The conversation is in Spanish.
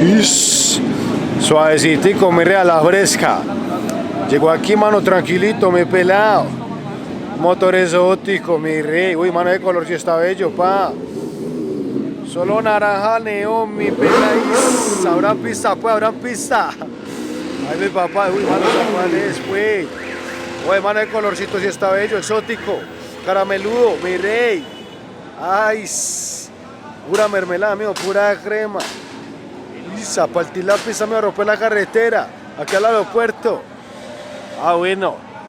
Ish, suavecitico, mi real, la fresca. Llegó aquí, mano, tranquilito, mi pelado. Motor exótico, mi rey. Uy, mano, de color si está bello, pa. Solo naranja neón, mi pelado. Habrá pista, pues, habrá pista. Ay, mi papá, uy, mano, ¿cuál es, pues? Uy, mano, de colorcito si está bello, exótico. Carameludo, mi rey. Ay, pura mermelada, amigo, pura crema. Lisa, partir la pista me romper la carretera. Aquí al aeropuerto. Ah, bueno.